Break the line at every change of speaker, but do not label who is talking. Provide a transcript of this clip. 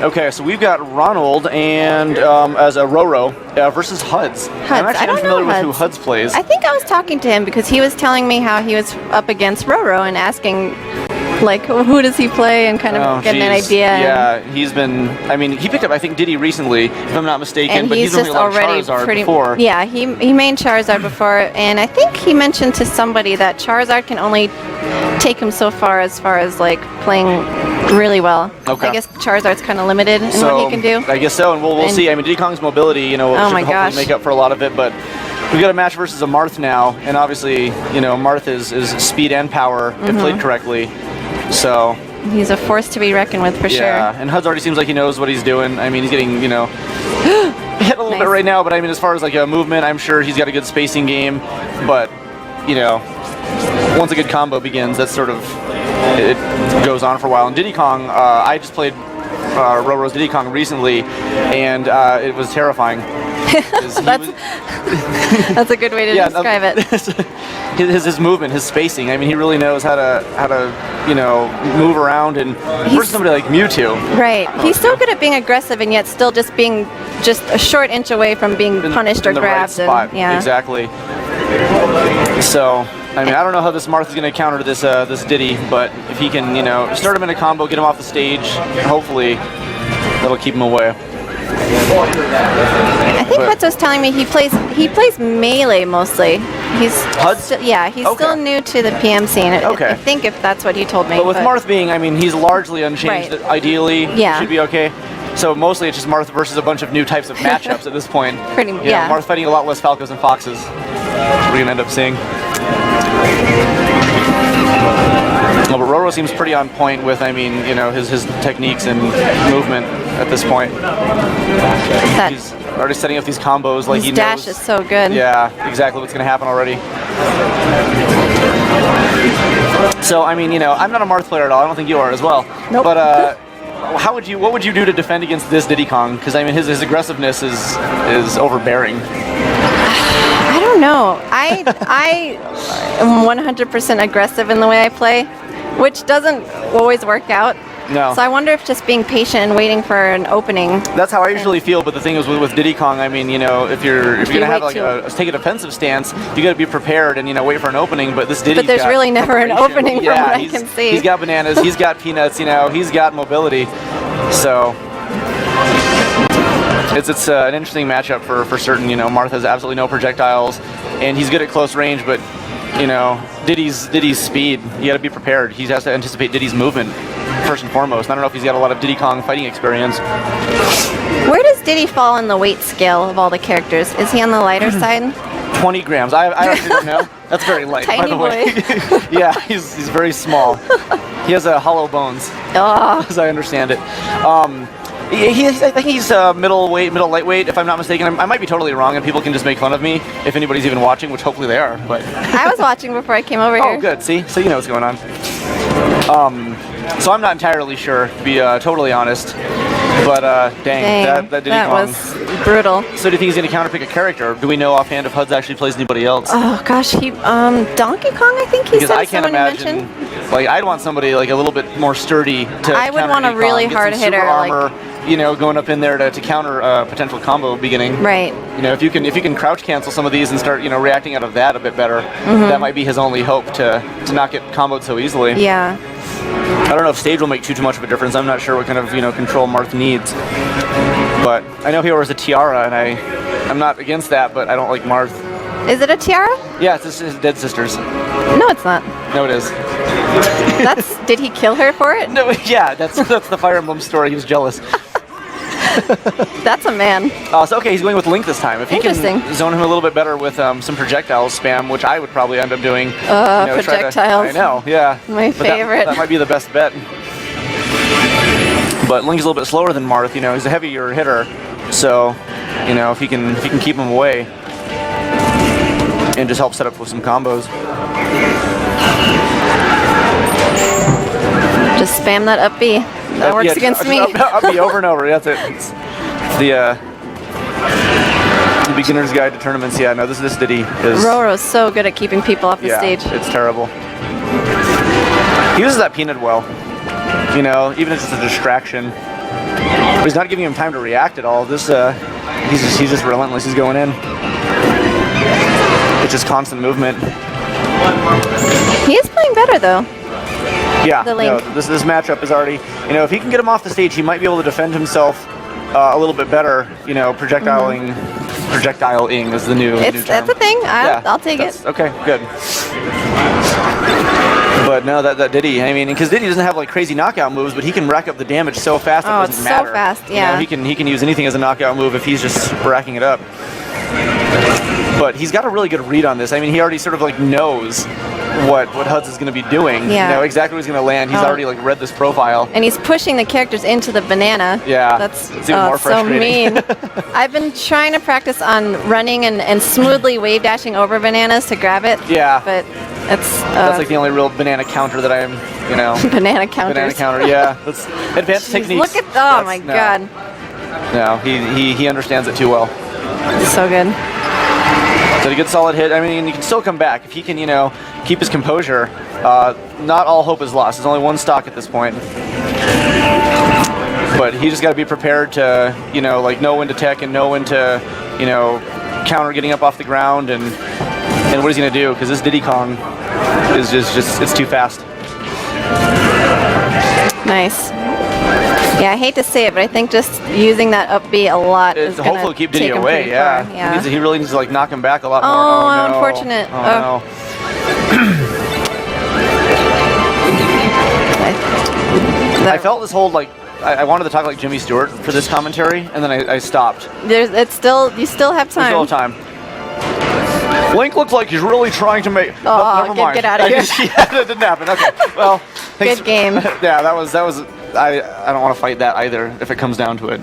Okay, so we've got Ronald and as a Roro versus Huds. I'm actually unfamiliar with who Huds plays.
I think I was talking to him because he was telling me how he was up against Roro and asking, like, who does he play and kind of getting an idea.
Yeah, he's been, I mean, he picked up, I think, Diddy recently, if I'm not mistaken,
and
but he's only already Charizard before.
Yeah, he main Charizard before, and I think he mentioned to somebody that Charizard can only take him so far as like playing really well.
Okay.
I guess Charizard's kind of limited in what he can do.
I guess so, and we'll see. I mean, Diddy Kong's mobility, you know, should hopefully make up for a lot of it, but we've got a match versus a Marth now, and obviously, you know, Marth is speed and power if played correctly. So
he's a force to be reckoned with for sure.
Yeah, and Huds already seems like he knows what he's doing. I mean, he's getting, you know, hit a little bit right now, but I mean, as far as like a movement, I'm sure he's got a good spacing game. But, you know, once a good combo begins, that's sort of, it goes on for a while. And Diddy Kong, I just played Roro's Diddy Kong recently, and it was terrifying.
That's a good way to describe it.
His movement, his spacing. I mean, he really knows how to you know, move around, and versus somebody like Mewtwo.
Right. He's so good at being aggressive and yet still just being just a short inch away from being punished or grabbed.
Right spot.
And, yeah.
Exactly. So, I mean, I don't know how this Marth is going to counter this this Diddy, but if he can, you know, start him in a combo, get him off the stage, hopefully that'll keep him away.
I think Huds was telling me he plays melee mostly. He's
Huds?
He's still new to the PM scene. I think if that's what he told me.
But with Marth being, I mean, he's largely unchanged. Right. Ideally, should be okay. So mostly it's just Marth versus a bunch of new types of matchups at this point.
Pretty much, yeah.
Marth fighting a lot less Falcos and Foxes. We're gonna end up seeing. Well, but Roro seems pretty on point with, I mean, you know, his techniques and movement at this point. He's already setting up these combos like he knows.
His dash is so good.
Yeah, exactly what's going to happen already. So, I mean, you know, I'm not a Marth player at all. I don't think you are as well.
Nope.
But what would you do to defend against this Diddy Kong? Because, I mean, his aggressiveness is overbearing.
I don't know. I am 100% aggressive in the way I play, which doesn't always work out.
No.
So I wonder if just being patient and waiting for an opening.
That's how I usually feel. But the thing is with Diddy Kong, I mean, you know, if you're gonna have like take a defensive stance, you got to be prepared and, you know, wait for an opening. But this Diddy's
But there's really never an opening from what I can see.
He's got bananas. He's got peanuts. You know, he's got mobility. So it's an interesting matchup for certain. You know, Marth has absolutely no projectiles, and he's good at close range, but, you know, Diddy's speed, you got to be prepared. He has to anticipate Diddy's movement first and foremost. I don't know if he's got a lot of Diddy Kong fighting experience.
Where does Diddy fall on the weight scale of all the characters? Is he on the lighter side?
20 grams. I actually don't know. That's very light, by the way. Yeah, he's very small. He has hollow bones, as I understand it. I think he's middle lightweight, if I'm not mistaken. I might be totally wrong, and people can just make fun of me if anybody's even watching, which hopefully they are. But
I was watching before I came over here.
Oh, good. See, so you know what's going on. So I'm not entirely sure, to be totally honest. But dang, that Diddy Kong
was brutal.
So do you think he's going to counterpick a character? Or do we know offhand if Huds actually plays anybody else?
Oh gosh, he Donkey Kong, I think he
because
said.
I can't imagine. Like, I'd want somebody like a little bit more sturdy to.
I would want a really hard hitter,
armor, like, you know, going up in there to counter a potential combo beginning.
Right.
You know, if you can crouch cancel some of these and start, you know, reacting out of that a bit better, that might be his only hope to not get comboed so easily.
Yeah.
I don't know if stage will make too much of a difference. I'm not sure what kind of, you know, control Marth needs. But I know he wears a tiara, and I'm not against that, but I don't like Marth.
Is it a tiara?
Yeah, it's his dead sister's.
No, it's not.
No, it is.
Did he kill her for it?
No, yeah, that's the Fire Emblem story. He was jealous.
That's a man.
So okay, he's going with Link this time. If he can zone him a little bit better with some projectiles spam, which I would probably end up doing. You know,
projectiles.
I know, yeah.
My favorite.
That might be the best bet. But Link's a little bit slower than Marth. You know, he's a heavier hitter, so, you know, if he can keep him away and just help set up with some combos.
Just spam that up B. That works against me.
Up B over and over. That's it. It's the beginner's guide to tournaments. Yeah, no, this Diddy is.
Roro's so good at keeping people off the stage.
It's terrible. He uses that peanut well. You know, even if it's a distraction. he's not giving him time to react at all. This he's just relentless. He's going in. It's just constant movement.
He is playing better though.
Yeah,
The Link.
no, this matchup is already, if he can get him off the stage, he might be able to defend himself a little bit better. Projectiling is the new term.
That's a thing. I'll take it.
Okay, good. But no, that Diddy, because Diddy doesn't have like crazy knockout moves, but he can rack up the damage so fast it doesn't matter.
So fast, yeah.
He can use anything as a knockout move if he's just racking it up. But he's got a really good read on this. He already sort of like knows what Huds is going to be doing.
Yeah.
Exactly where he's going to land. He's already like read this profile.
And he's pushing the characters into the banana.
Yeah.
That's
it's even more frustrating.
so mean. I've been trying to practice on running and smoothly wave dashing over bananas to grab it.
Yeah.
But
that's like the only real banana counter that I'm,
banana counters.
Banana counter, yeah. That's advanced techniques.
Look at my god.
No, he understands it too well.
So good.
Did a good solid hit. He can still come back if he can, keep his composure. Not all hope is lost. There's only one stock at this point. But he just got to be prepared to, like know when to tech and know when to, counter getting up off the ground and what he's gonna do, because this Diddy Kong is just it's too fast.
Nice. Yeah, I hate to say it, but I think just using that up B a lot is going to
hopefully keep Diddy
take him
away.
pretty
Yeah.
far. Yeah.
He really needs to like knock him back a lot more.
Oh,
no.
unfortunate.
Oh, no. I felt this whole like I wanted to talk like Jimmy Stewart for this commentary, and then I stopped.
You still have time.
There's still time. Link looks like he's really trying to make.
Oh,
never mind.
Get out of here.
Yeah, that didn't happen. Okay, well, thanks.
Good game.
Yeah, that was. I don't want to fight that either if it comes down to it.